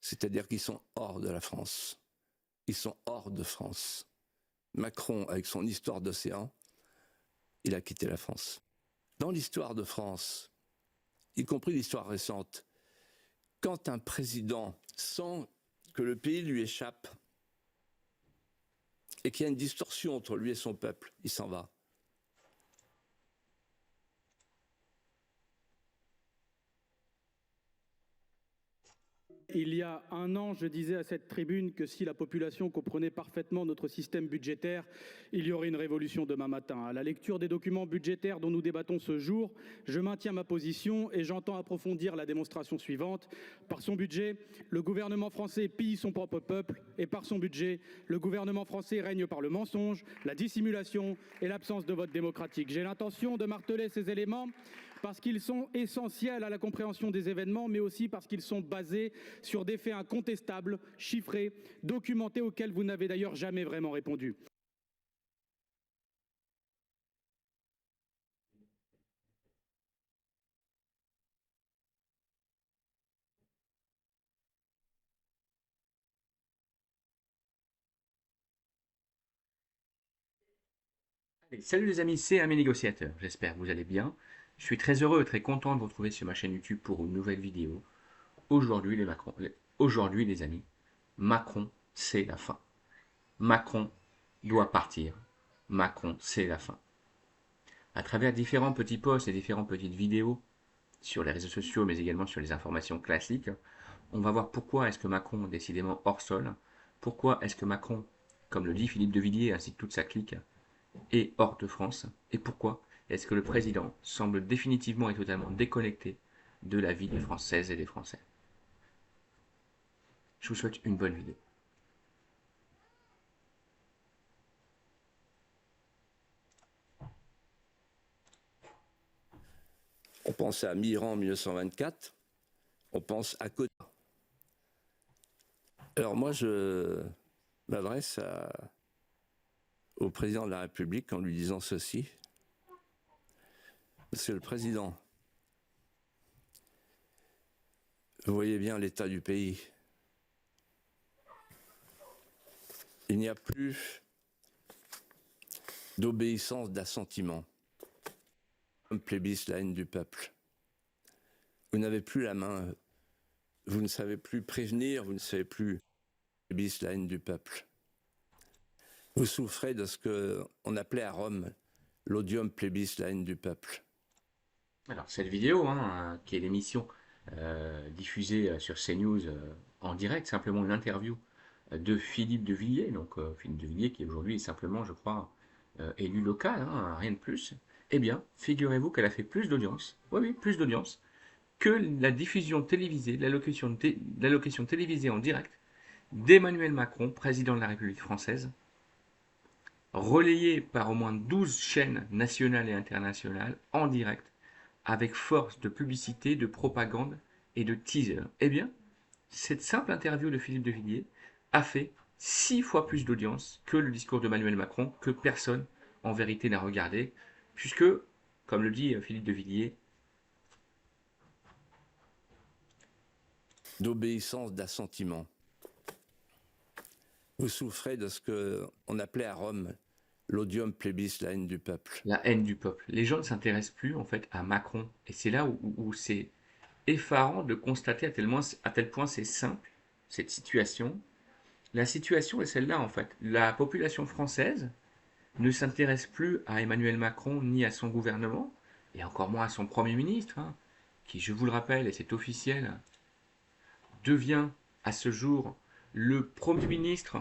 C'est-à-dire qu'ils sont hors de la France. Ils sont hors de France. Macron, avec son histoire d'océan, il a quitté la France. Dans l'histoire de France, y compris l'histoire récente, quand un président sent que le pays lui échappe et qu'il y a une distorsion entre lui et son peuple, il s'en va. Il y a un an, je disais à cette tribune que si la population comprenait parfaitement notre système budgétaire, il y aurait une révolution demain matin. À la lecture des documents budgétaires dont nous débattons ce jour, je maintiens ma position et j'entends approfondir la démonstration suivante. Par son budget, le gouvernement français pille son propre peuple et par son budget, le gouvernement français règne par le mensonge, la dissimulation et l'absence de vote démocratique. J'ai l'intention de marteler ces éléments parce qu'ils sont essentiels à la compréhension des événements, mais aussi parce qu'ils sont basés sur des faits incontestables, chiffrés, documentés, auxquels vous n'avez d'ailleurs jamais vraiment répondu. Salut les amis, c'est Ami Négociateur, j'espère que vous allez bien. Je suis très heureux et très content de vous retrouver sur ma chaîne YouTube pour une nouvelle vidéo. Aujourd'hui les amis, Macron c'est la fin. Macron doit partir. Macron c'est la fin. À travers différents petits posts et différentes petites vidéos sur les réseaux sociaux mais également sur les informations classiques, on va voir pourquoi est-ce que Macron est décidément hors sol, pourquoi est-ce que Macron, comme le dit Philippe de Villiers ainsi que toute sa clique, et hors de France, et pourquoi est-ce que le président semble définitivement et totalement déconnecté de la vie des Françaises et des Français. Je vous souhaite une bonne vidéo. On pense à Mitterrand en 1924, on pense à Cotard. Alors moi, je m'adresse au président de la République en lui disant ceci. Monsieur le Président, vous voyez bien l'état du pays. Il n'y a plus d'obéissance, d'assentiment. On plébiscite la haine du peuple. Vous n'avez plus la main, vous ne savez plus prévenir, vous ne savez plus plébiscite la haine du peuple. Vous souffrez de ce qu'on appelait à Rome l'odium plébiscite la haine du peuple. Alors cette vidéo, qui est l'émission diffusée sur CNews en direct, simplement une interview de Philippe de Villiers, donc Philippe de Villiers qui aujourd'hui est simplement, je crois, élu local, rien de plus. Eh bien, figurez-vous qu'elle a fait plus d'audience, oui, plus d'audience, que la diffusion télévisée, l'allocution télévisée en direct d'Emmanuel Macron, président de la République française, relayée par au moins 12 chaînes nationales et internationales en direct, avec force de publicité, de propagande et de teaser. Eh bien, cette simple interview de Philippe de Villiers a fait 6 fois plus d'audience que le discours d'Emmanuel Macron, que personne en vérité n'a regardé, puisque, comme le dit Philippe de Villiers, d'obéissance, d'assentiment. Vous souffrez de ce qu'on appelait à Rome l'odium plébiscite la haine du peuple. La haine du peuple. Les gens ne s'intéressent plus en fait à Macron. Et c'est là où c'est effarant de constater à tel point c'est simple, cette situation. La situation est celle-là en fait. La population française ne s'intéresse plus à Emmanuel Macron ni à son gouvernement, et encore moins à son Premier ministre, qui, je vous le rappelle, et c'est officiel, devient à ce jour le Premier ministre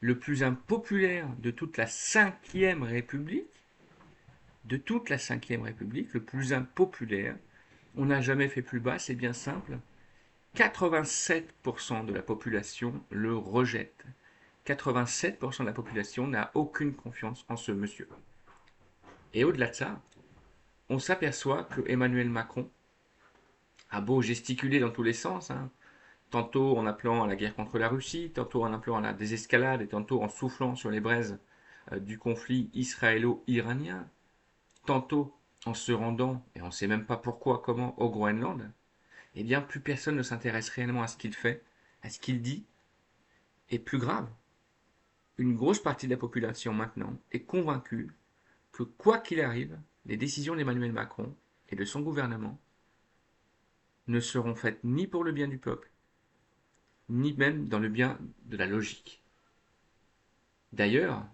le plus impopulaire de toute la Ve République, le plus impopulaire. On n'a jamais fait plus bas, c'est bien simple. 87% de la population le rejette. 87% de la population n'a aucune confiance en ce monsieur. Et au-delà de ça, on s'aperçoit que Emmanuel Macron a beau gesticuler dans tous les sens, tantôt en appelant à la guerre contre la Russie, tantôt en appelant à la désescalade et tantôt en soufflant sur les braises du conflit israélo-iranien, tantôt en se rendant, et on ne sait même pas pourquoi, comment, au Groenland, eh bien plus personne ne s'intéresse réellement à ce qu'il fait, à ce qu'il dit, et plus grave, une grosse partie de la population maintenant est convaincue que quoi qu'il arrive, les décisions d'Emmanuel Macron et de son gouvernement ne seront faites ni pour le bien du peuple, ni même dans le bien de la logique. D'ailleurs,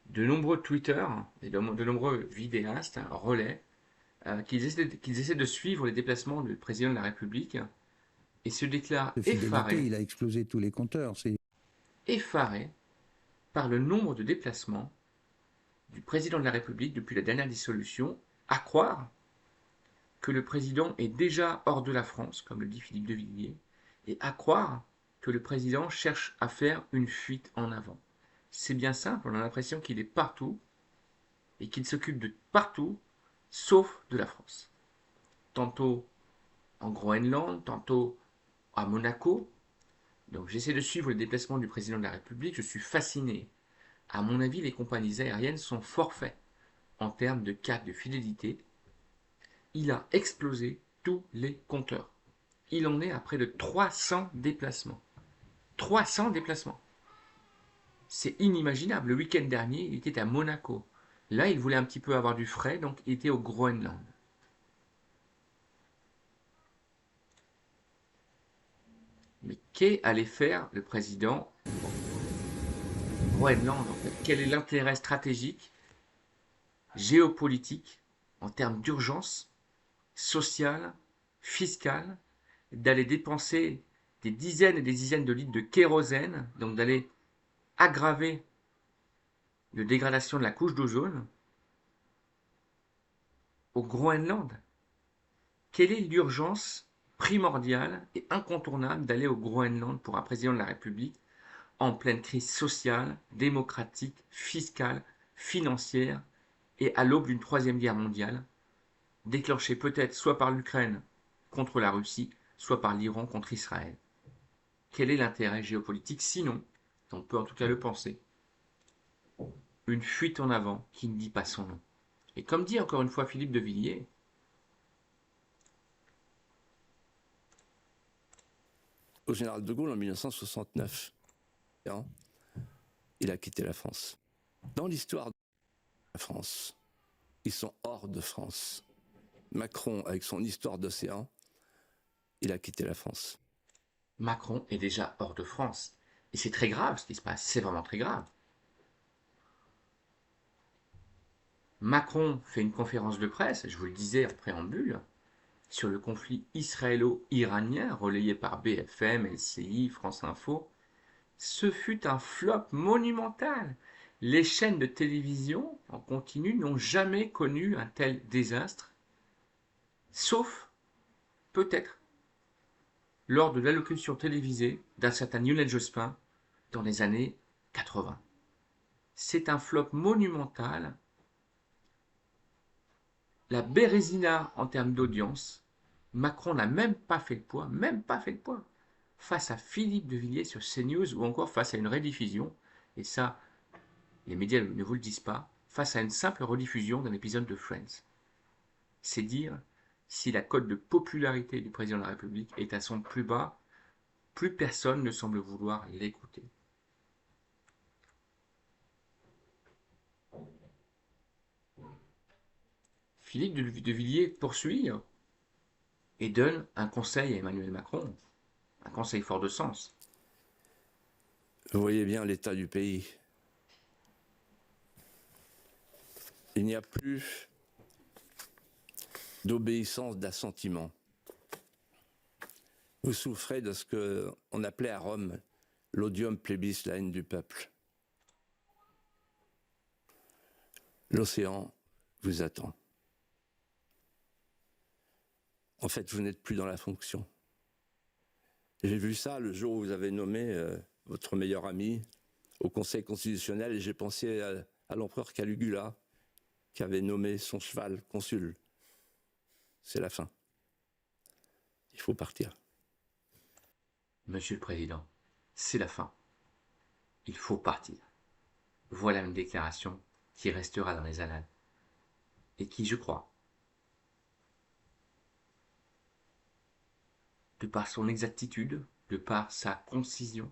de nombreux tweeters et de nombreux vidéastes relaient qu'ils essaient de suivre les déplacements du président de la République et se déclarent De fidélité, il a explosé tous les compteurs. effarés par le nombre de déplacements du président de la République depuis la dernière dissolution, à croire que le président est déjà hors de la France, comme le dit Philippe de Villiers, et à croire que le président cherche à faire une fuite en avant. C'est bien simple, on a l'impression qu'il est partout et qu'il s'occupe de partout, sauf de la France. Tantôt en Groenland, tantôt à Monaco. Donc j'essaie de suivre le déplacement du président de la République, je suis fasciné. À mon avis, les compagnies aériennes sont forfaits en termes de carte de fidélité. Il a explosé tous les compteurs. Il en est à près de 300 déplacements. 300 déplacements. C'est inimaginable. Le week-end dernier, il était à Monaco. Là, il voulait un petit peu avoir du frais, donc il était au Groenland. Mais qu'allait faire le président au Groenland en fait? Quel est l'intérêt stratégique, géopolitique, en termes d'urgence sociale, fiscale, d'aller dépenser des dizaines et des dizaines de litres de kérosène, donc d'aller aggraver la dégradation de la couche d'ozone au Groenland? Quelle est l'urgence primordiale et incontournable d'aller au Groenland pour un président de la République en pleine crise sociale, démocratique, fiscale, financière et à l'aube d'une troisième guerre mondiale, déclenchée peut-être soit par l'Ukraine contre la Russie, soit par l'Iran contre Israël? Quel est l'intérêt géopolitique? Sinon, on peut en tout cas le penser, une fuite en avant qui ne dit pas son nom. Et comme dit encore une fois Philippe de Villiers, Au général de Gaulle en 1969, il a quitté la France. Dans l'histoire de la France, ils sont hors de France. Macron, avec son histoire d'océan, il a quitté la France. Macron est déjà hors de France. Et c'est très grave ce qui se passe, c'est vraiment très grave. Macron fait une conférence de presse, je vous le disais en préambule, sur le conflit israélo-iranien relayé par BFM, LCI, France Info. Ce fut un flop monumental. Les chaînes de télévision en continu n'ont jamais connu un tel désastre, sauf peut-être lors de l'allocution télévisée d'un certain Lionel Jospin dans les années 80. C'est un flop monumental. La Bérésina en termes d'audience, Macron n'a même pas fait le poids, face à Philippe de Villiers sur CNews ou encore face à une rediffusion, et ça, les médias ne vous le disent pas, face à une simple rediffusion d'un épisode de Friends. C'est dire si la cote de popularité du président de la République est à son plus bas, plus personne ne semble vouloir l'écouter. Philippe de Villiers poursuit et donne un conseil à Emmanuel Macron, un conseil fort de sens. Vous voyez bien l'état du pays. Il n'y a plus d'obéissance, d'assentiment. Vous souffrez de ce qu'on appelait à Rome l'odium plebis, la haine du peuple. L'océan vous attend. En fait, vous n'êtes plus dans la fonction. J'ai vu ça le jour où vous avez nommé votre meilleur ami au Conseil constitutionnel et j'ai pensé à l'empereur Caligula qui avait nommé son cheval consul. C'est la fin. Il faut partir. Monsieur le Président, c'est la fin. Il faut partir. Voilà une déclaration qui restera dans les annales et qui, je crois, de par son exactitude, de par sa concision,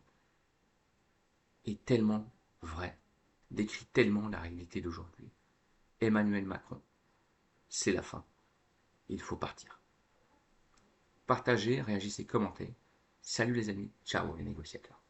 est tellement vrai, décrit tellement la réalité d'aujourd'hui. Emmanuel Macron, c'est la fin. Il faut partir. Partagez, réagissez, commentez. Salut les amis, ciao les négociateurs.